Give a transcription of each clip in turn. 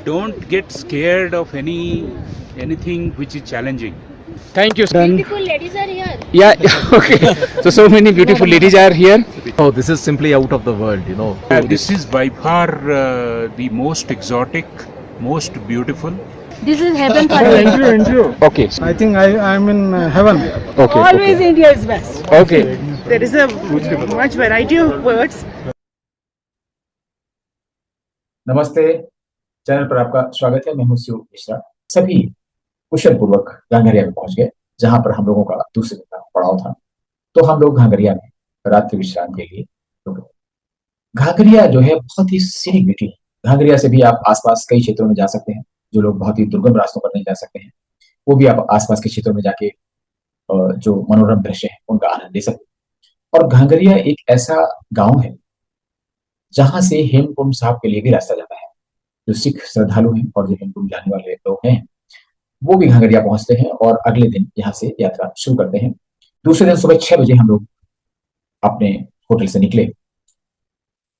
don't get scared of anything which is challenging. Thank you. Beautiful ladies are here. Yeah, okay. So many beautiful ladies are here. Oh, this is simply out of the world, you know. This is by far the most exotic, most beautiful. This is heaven for me. Okay. I think I'm in heaven. Okay. Always Okay. India is best. Okay. There is a much variety of birds. नमस्ते, channel पर आपका स्वागत है। मैं हूं शिव मिश्रा। सभी कुशल पूर्वक घांघरिया में पहुंच गए, जहां पर हम लोगों का दूसरे दिन का पड़ाव था। तो हम लोग घांघरिया में रात्रि विश्राम के लिए रुके। घांघरिया जो है बहुत ही सीनिक ब्यूटी है। घांघरिया से भी आप आसपास कई क्षेत्रों में जा सकते हैं। जो लोग बहुत ही दुर्गम रास्तों पर नहीं जा सकते हैं, वो भी आप आसपास के क्षेत्रों में जाके जो मनोरम दृश्य है उनका आनंद ले सकते हैं। और घांघरिया एक ऐसा गांव है जहां से हेमकुंड साहब के लिए भी रास्ता जाता है। जो सिख श्रद्धालु हैं और जो हेमकुंड जाने वाले लोग हैं, वो भी घांघरिया पहुंचते हैं और अगले दिन यहाँ से यात्रा शुरू करते हैं। दूसरे दिन सुबह 6 बजे हम लोग अपने होटल से निकले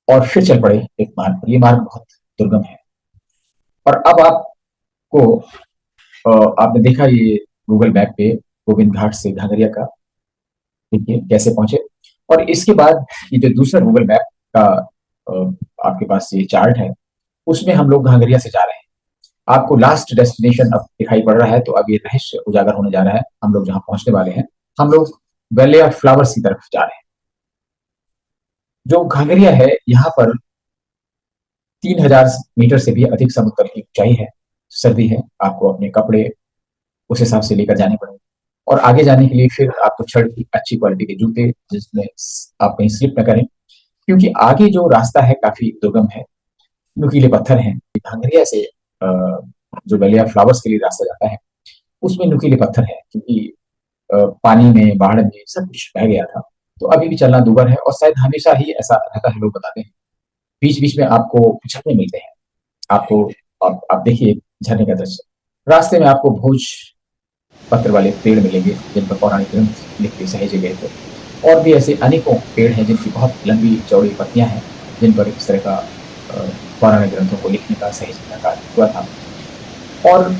और फिर चल पड़े एक मार्ग पर। ये मार्ग बहुत दुर्गम है और अब आपको आपने देखा ये गूगल मैप पे गोविंद घाट से घांघरिया का, देखिए कैसे पहुंचे। और इसके बाद ये जो दूसरा गूगल मैप का आपके पास ये चार्ट है, उसमें हम लोग घांघरिया से जा रहे हैं। आपको लास्ट डेस्टिनेशन अब दिखाई पड़ रहा है, तो अब ये रहस्य उजागर होने जा रहा है। हम लोग जहां पहुंचने वाले हैं, हम लोग वैली ऑफ फ्लावर्स की तरफ जा रहे हैं। जो घांघरिया है, यहाँ पर 3000 मीटर से भी अधिक समुद्र तल की ऊंचाई है। सर्दी है, आपको अपने कपड़े उस हिसाब से लेकर जाने पड़ेंगे। और आगे जाने के लिए फिर आपको छड़ की अच्छी क्वालिटी के जूते, जिसमें आप कहीं स्लिप न करें, क्योंकि आगे जो रास्ता है काफी दुर्गम है, नुकीले पत्थर हैं। घांघरिया से जो वैली ऑफ फ्लावर्स के लिए रास्ता जाता है, उसमें नुकीले पत्थर है, क्योंकि पानी में, बाढ़ में सब कुछ बह गया था। तो अभी भी चलना दूभर है और शायद हमेशा ही ऐसा रहता है, लोग बताते हैं। बीच बीच में आपको झरने मिलते हैं। आपको आप देखिए झरने का दृश्य। रास्ते में आपको भोज पत्र वाले पेड़ मिलेंगे, जिन पर पौराणिक ग्रंथ लिख के सहेजे गए थे। और भी ऐसे अनेकों पेड़ हैं जिनकी बहुत लंबी चौड़ी पत्तियां हैं, जिन पर इस तरह का पौराणिक ग्रंथों को लिखने का, सहेजने का कार्य हुआ था। और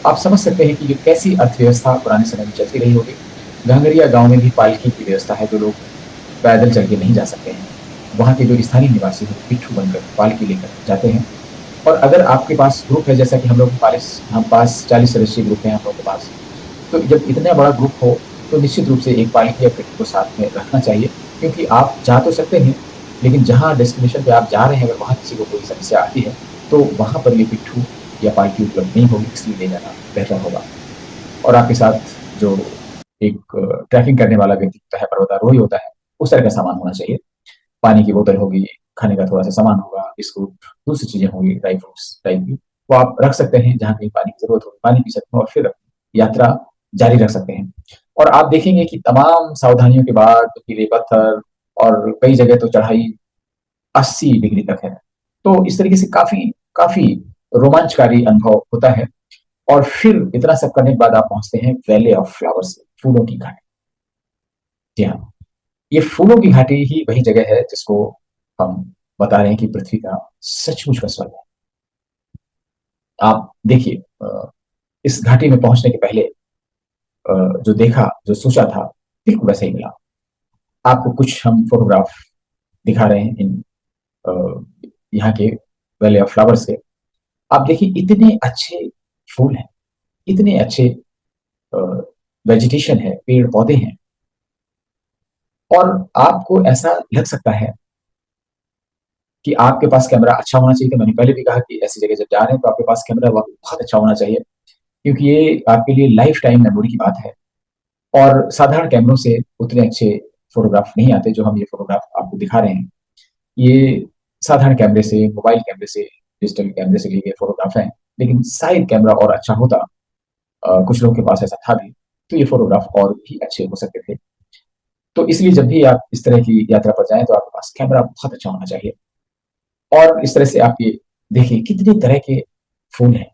आप समझ सकते हैं कि ये कैसी अर्थव्यवस्था पुराने समय में चलती रही होगी। घांघरिया गांव में भी पालकी की व्यवस्था है। जो लोग पैदल चल के नहीं जा सकते हैं, वहाँ के जो स्थानीय निवासी हैं, पिट्ठू बनकर पालकी लेकर जाते हैं। और अगर आपके पास ग्रुप है, जैसा कि हम लोग हम पास 40 सदस्यीय ग्रुप है हम लोग के पास, तो जब इतना बड़ा ग्रुप हो तो निश्चित रूप से एक पालकी या पिट्ठू को साथ में रखना चाहिए, क्योंकि आप जा तो सकते हैं, लेकिन जहाँ डेस्टिनेशन पे आप जा रहे हैं, अगर वहाँ किसी को कोई समस्या आती है तो वहाँ पर ये पिट्ठू या पालकी उपलब्ध नहीं होगी, इसलिए ले जाना बेहतर होगा। और आपके साथ जो एक ट्रैकिंग करने वाला व्यक्ति होता है, पर्वतारोही होता है, उस तरह का सामान होना चाहिए। पानी की बोतल होगी, खाने का थोड़ा सा सामान होगा, बिस्कुट, दूसरी चीजें होंगी, ड्राई फ्रूट्स टाइप की, वो आप रख सकते हैं। जहाँ कहीं पानी की जरूरत होगी, पानी पी सकते हैं और फिर यात्रा जारी रख सकते हैं। और आप देखेंगे कि तमाम सावधानियों के बाद नुकीले पत्थर और कई जगह तो चढ़ाई 80 डिग्री तक है। तो इस तरीके से काफी काफी रोमांचकारी अनुभव होता है। और फिर इतना सब करने के बाद आप पहुंचते हैं वैली ऑफ फ्लावर्स, फूलों की घाटी। जी हाँ, ये फूलों की घाटी ही वही जगह है जिसको हम बता रहे हैं कि पृथ्वी का सचमुच का स्वर्ग है। आप देखिए, इस घाटी में पहुंचने के पहले जो देखा, जो सोचा था, बिल्कुल वैसा ही मिला। आपको कुछ हम फोटोग्राफ दिखा रहे हैं इन यहाँ के वैली ऑफ फ्लावर्स के। आप देखिए, इतने अच्छे फूल हैं, इतने अच्छे वेजिटेशन है, पेड़ पौधे हैं। और आपको ऐसा लग सकता है कि आपके पास कैमरा अच्छा होना चाहिए। तो मैंने पहले भी कहा कि ऐसी जगह जब जा रहे हैं तो आपके पास कैमरा बहुत अच्छा होना चाहिए, क्योंकि ये आपके लिए लाइफ टाइम मेमोरी की बात है। और साधारण कैमरों से उतने अच्छे फोटोग्राफ नहीं आते जो हम ये फोटोग्राफ आपको दिखा रहे हैं। ये साधारण कैमरे से, मोबाइल कैमरे से, डिजिटल कैमरे से लिए गए फोटोग्राफ हैं, लेकिन शायद कैमरा और अच्छा होता, कुछ लोगों के पास ऐसा था भी, तो ये फोटोग्राफ और भी अच्छे हो सकते थे। तो इसलिए जब भी आप इस तरह की यात्रा पर जाएं तो आपके पास कैमरा बहुत अच्छा होना चाहिए। और इस तरह से आप ये देखिए कितनी तरह के फूल हैं।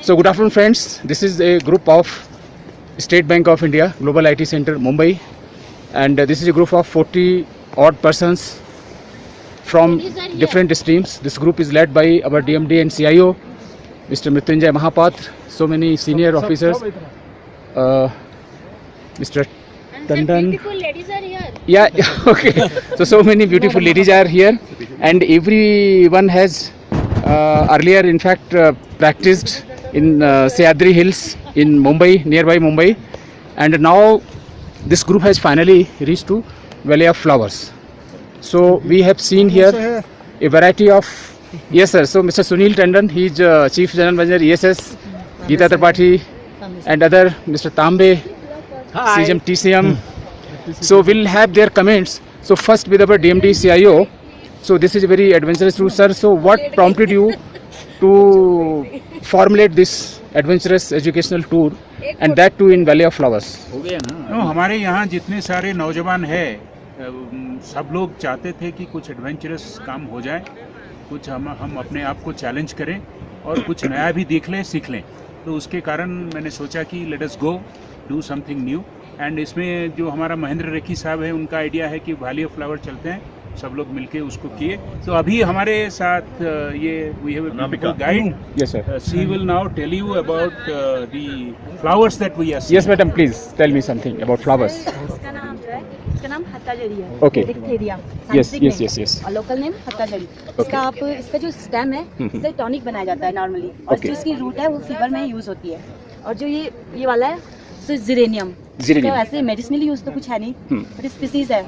So good afternoon, friends. This is a group of State Bank of India Global IT Center, Mumbai, and this is a group of 40 odd persons from different streams. This group is led by our DMD and CIO, Mr. Mrityunjay Mahapatra, so many senior officers, Mr. And Dun some dun. beautiful ladies are here. Yeah, okay. So many beautiful ladies are here, and everyone has earlier, in fact, practiced in Sahyadri Hills in Mumbai, nearby Mumbai, and now this group has finally reached to Valley of Flowers. So we have seen here a variety of, yes sir, so Mr. Sunil Tandon, he is Chief General Manager ESS, Geeta Tripathi, and other Mr. Tambe, CGM TCM. So we'll have their comments. So first with our DMD CIO. So this is a very adventurous route, sir. So what prompted you to formulate this adventurous educational tour, and that too in Valley of Flowers? no, हमारे यहाँ जितने सारे नौजवान हैं सब लोग चाहते थे कि कुछ एडवेंचरस काम हो जाए, कुछ हम अपने आप को चैलेंज करें और कुछ नया भी देख लें, सीख लें. तो उसके कारण मैंने सोचा कि let us go do something new. And इसमें जो हमारा महेंद्र रेखी साहब है, उनका आइडिया है कि वैली ऑफ फ्लावर चलते हैं, सब लोग मिलके उसको किए. तो अभी हमारे साथ ये we have a beautiful guide. Yes sir. She will now tell you about the flowers that we are seeing. Yes madam, please tell me something about flowers. इसका नाम जो है, इसका नाम हत्ताजरी है. Okay. Diphtheria. Yes, scientific yes, name. yes, yes. और local name हत्ताजरी. इसका आप इसका जो स्टेम है, इससे टॉनिक बनाया जाता है नॉर्मली, और Okay. जो इसकी रूट है वो फीवर में यूज होती है. और जो ये वाला है तो जिरेनियम. Geranium. ऐसे मेडिसिनल यूज तो कुछ है नहीं, बट स्पीसीज है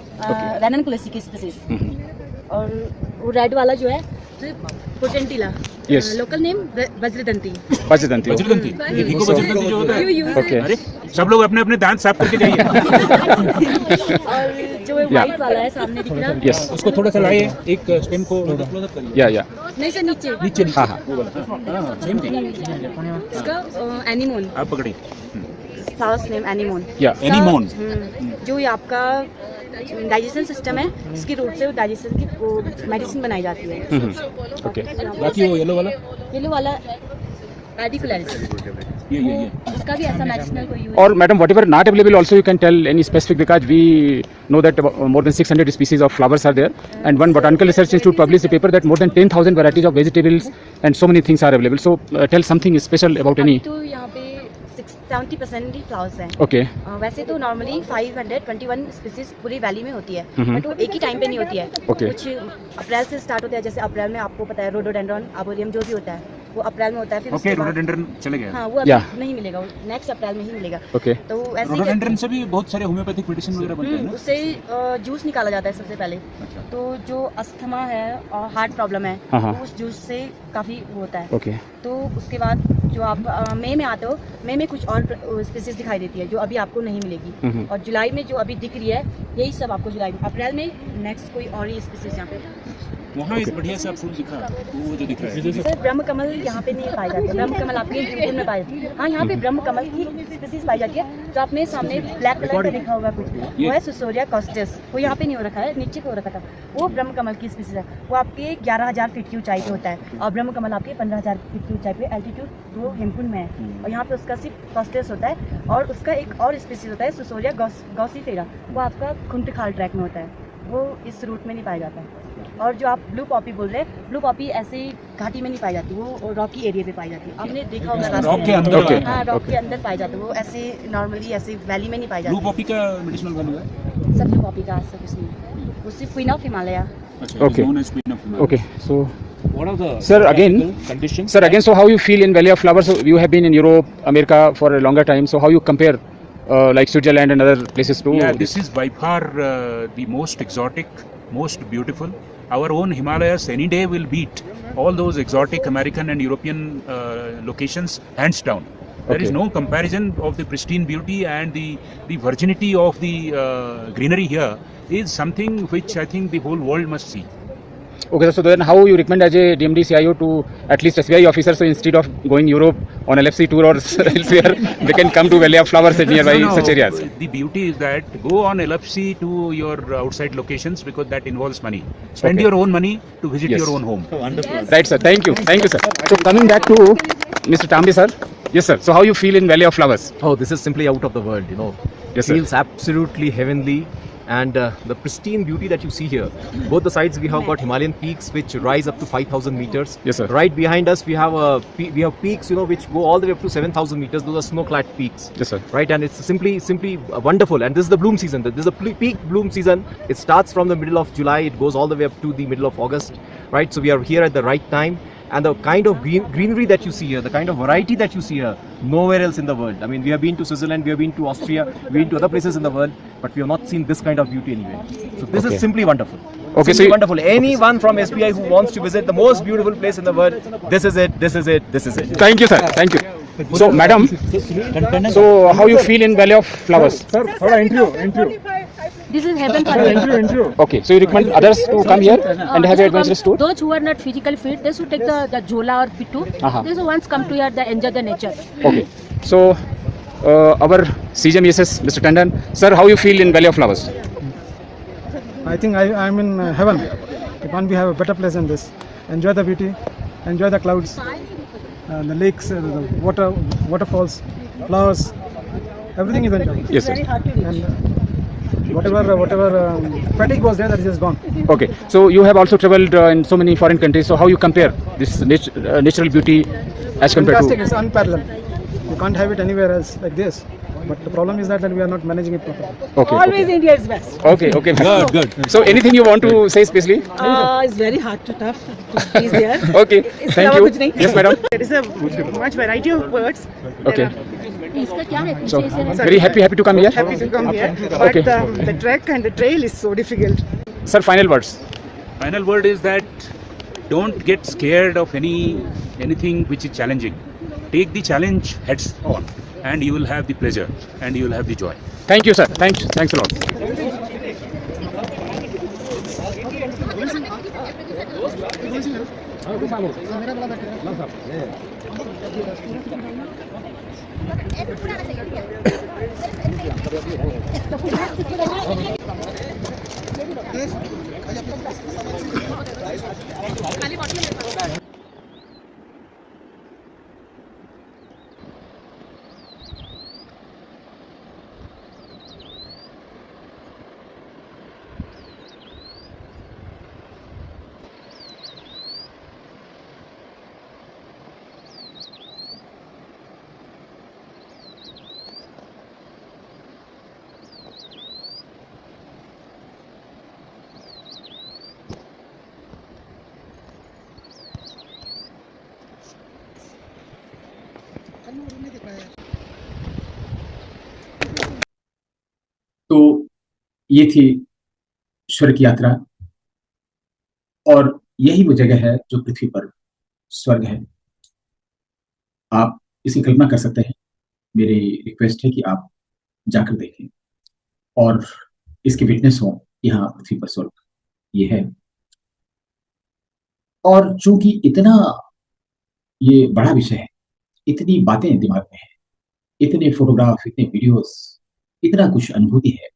रेननकुलेसी की स्पीसीज. और वो रेड वाला जो है potentilla. Yes. Local name Vajradanti. Vajradanti. Vajradanti, ये भी को वज्रदंती जो होता है. Okay. अरे सब लोग अपने अपने दांत साफ करके जाइए. और जो व्हाइट वाला है सामने दिख रहा है, Yes. उसको थोड़ा सा लाइए, एक स्टेम को Yeah, yeah. नहीं सर नीचे. नीचे हाँ हाँ. Same thing. इसका एनीमोन. आप पकड़िए. Flowers name anemone. Yeah. Anemone. जो ये आपका डाइजेशन सिस्टम है, इसकी रूट से वो डाइजेशन की वो मेडिसिन बनाई जाती है. Okay. बाकी वो येलो वाला, येलो वाला एडिकुलरिस. ये उसका भी ऐसा मेडिसिनल कोई use. Or madam, whatever not available, also you can tell any specific, because we know that more than 600 species of flowers are there, and one botanical research institute published a paper that more than 10,000 varieties of vegetables and so many things are available. So tell something special about any. तो यहाँ पे 70% ही flowers हैं. Okay. वैसे तो normally 521 species पूरी valley में होती है, हम्म. बट वो एक ही टाइम पे नहीं होती है. Okay. कुछ अप्रैल से स्टार्ट होता है, जैसे अप्रैल में आपको पता है रोडोडेंड्रॉन आर्बोरियम जो भी होता है वो अप्रैल में होता है. फिर ओके. उसके बाद रोडोडेंड्रन चले गए. हाँ वो अभी Yeah. नहीं मिलेगा, वो नेक्स्ट अप्रैल में ही मिलेगा. Okay. तो ऐसे ही रोडोडेंड्रन से भी बहुत सारे होम्योपैथिक मेडिसिन वगैरह बनते हैं ना. उससे जूस निकाला जाता है सबसे पहले. अच्छा. तो जो अस्थमा है और हार्ट प्रॉब्लम है, हाँ, हाँ. तो उस जूस से काफ़ी होता है. Okay. तो उसके बाद जो आप मई में आते हो, मई में कुछ और स्पीसीज दिखाई देती है जो अभी आपको नहीं मिलेगी. हम्म. और जुलाई में जो अभी दिख रही है, यही सब आपको जुलाई में. अप्रैल में नेक्स्ट कोई और ही स्पीसीज यहाँ पे. वहाँ एक बढ़िया सा फूल दिखा, वो जो दिख रहा है. सर ब्रह्म कमल यहाँ पे नहीं पाई जाती है. ब्रह्म कमल आपके यूट्यूब में पाई जाती है. हाँ यहाँ पे ब्रह्म कमल की स्पीसीज पाई जाती है. तो आपने सामने ब्लैक कलर का देखा होगा कुछ, वो है सुसोरिया कॉस्टस. वो यहाँ पे नहीं हो रखा है, नीचे पे हो रखा था. वो ब्रह्म कमल की स्पीसीज है. वो आपके 11,000 फीट की ऊंचाई पे होता है, और ब्रह्म कमल आपके 15,000 फीट की ऊंचाई पे एल्टीट्यूड वो हेमकुंड में है. और यहाँ पे उसका सिर्फ कॉस्टस होता है, और उसका एक और स्पीसीज होता है सुसोरिया गॉसिफेरा. वो आपका खुंटखाल ट्रैक में होता है, वो इस रूट में नहीं पाया जाता है. और जो आप ब्लू पॉपी बोल रहे हैं, ब्लू पॉपी ऐसे घाटी में नहीं पाई जाती, वो रॉकी एरिया पे पाई जाती है. आपने देखा होगा रास्ते रॉक के में. अंदर. Okay. हाँ रॉक के अंदर पाई जाती है. वो ऐसे नॉर्मली ऐसे वैली में नहीं पाई ब्लू जाती. पॉपी का मेडिसिनल वैल्यू है. सब ब्लू पॉपी का ऐसा कुछ नहीं. वो सिर्फ क्वीन ऑफ हिमालय. अच्छा. Okay. known as Queen of Himalaya. Okay. So What are the Sir, again- conditions? sir, again, so how you feel in Valley of Flowers? So you have been in Europe, America for a longer time. So how you compare like Switzerland and other places to? Yeah, this is by far the most exotic, most beautiful. Our own Himalayas any day will beat all those exotic American and European locations hands down. There is Okay. no comparison of the pristine beauty, and the virginity of the greenery here is something which I think the whole world must see. Okay, so then how you recommend as a DMD CIO to at least SBI officers, so instead of going Europe on LFC tour or elsewhere, they can come to Valley of Flowers and nearby No, such areas? The beauty is that go on LFC to your outside locations because that involves money. Spend Okay. your own money to visit Yes. your own home. Right, sir. Thank you, sir. So coming back to Mr. Tambi, sir. Yes, sir. So how you feel in Valley of Flowers? Oh, this is simply out of the world, you know. Yes, sir. Feels absolutely heavenly. And the pristine beauty that you see here. Both the sides we have got Himalayan peaks which rise up to 5,000 meters. Yes, sir. Right behind us we have peaks, you know, which go all the way up to 7,000 meters. Those are snow-clad peaks. Yes, sir. Right, and it's simply wonderful. And this is the bloom season. This is the peak bloom season. It starts from the middle of July. It goes all the way up to the middle of August. Right, so we are here at the right time. And the kind of greenery that you see here, the kind of variety that you see here, nowhere else in the world. I mean, we have been to Switzerland, we have been to Austria, we've been to other places in the world, but we have not seen this kind of beauty anywhere. So this Okay. is simply wonderful. Okay, Simply so wonderful. Anyone from SBI who wants to visit the most beautiful place in the world, this is it, this is it, this is it. Thank you, sir. Thank you. So, madam, so how you feel in Valley of Flowers? Sir, थोड़ा intro. This is heaven for me. Intro. Okay, so you recommend others to come here and have an adventurous tour? Those who are not physically fit, they should take the Jola or Pitu. Uh-huh. They should once come to here, they enjoy the nature. Okay, so our CGM ESS, Mr. Tandon, sir, how you feel in Valley of Flowers? I think I'm in heaven. Can't we have a better place than this? Enjoy the beauty, enjoy the clouds, the lakes, the waterfalls, flowers. Everything is enjoyable. Yes, sir. And whatever fatigue was there, that is just gone. Okay, so you have also traveled in so many foreign countries. So how you compare this natural beauty as compared Fantastic, to? it's unparalleled. You can't have it anywhere else like this. But the problem is that we are not managing it properly. Okay, Always India is best. okay, okay. Good. So anything you want to say especially? It's very hard to tough to please there. Okay, thank you. कुछ नहीं. Yes, madam. There is a much variety of birds. Okay. इसका क्या है पीछे So इसे very happy to come here. Happy to come here. But Okay. the trek and the trail is so difficult. Sir, final words. Final word is that don't get scared of anything which is challenging. Take the challenge heads on, and you will have the pleasure and you will have the joy. Thank you, sir. Thanks a lot. तो ये थी स्वर्ग की यात्रा, और यही वो जगह है जो पृथ्वी पर स्वर्ग है। आप इसकी कल्पना कर सकते हैं। मेरी रिक्वेस्ट है कि आप जाकर देखें और इसके विटनेस हो। यहाँ पृथ्वी पर स्वर्ग ये है। और चूंकि इतना ये बड़ा विषय है, इतनी बातें दिमाग में है, इतने फोटोग्राफ, इतने वीडियोस, इतना कुछ अनुभूति है,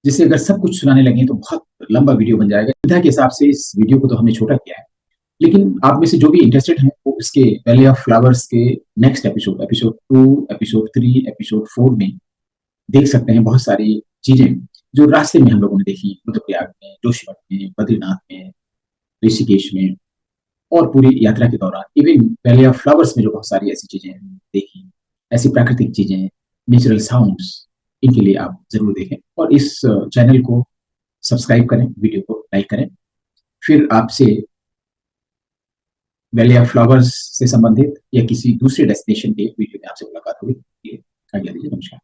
जिसे अगर सब कुछ सुनाने लगे तो बहुत लंबा वीडियो बन जाएगा। सुविधा के हिसाब से इस वीडियो को तो हमने छोटा किया है, लेकिन आप में से जो भी इंटरेस्टेड हैं वो इसके वैली ऑफ फ्लावर्स के नेक्स्ट एपिसोड 2, एपिसोड 3, एपिसोड 4 में देख सकते हैं। बहुत सारी चीजें जो रास्ते में हम लोगों ने देखी, रुद्रप्रयाग में, जोशीमठ में, बद्रीनाथ में, ऋषिकेश में, और पूरी यात्रा के दौरान इवन वैली ऑफ फ्लावर्स में जो बहुत सारी ऐसी चीजें देखी, ऐसी प्राकृतिक चीजें, नेचुरल साउंड्स, इनके लिए आप जरूर देखें और इस चैनल को सब्सक्राइब करें, वीडियो को लाइक करें। फिर आपसे वैली ऑफ फ्लावर्स से संबंधित या किसी दूसरे डेस्टिनेशन के वीडियो में आपसे मुलाकात होगी। आज्ञा दीजिए, नमस्कार।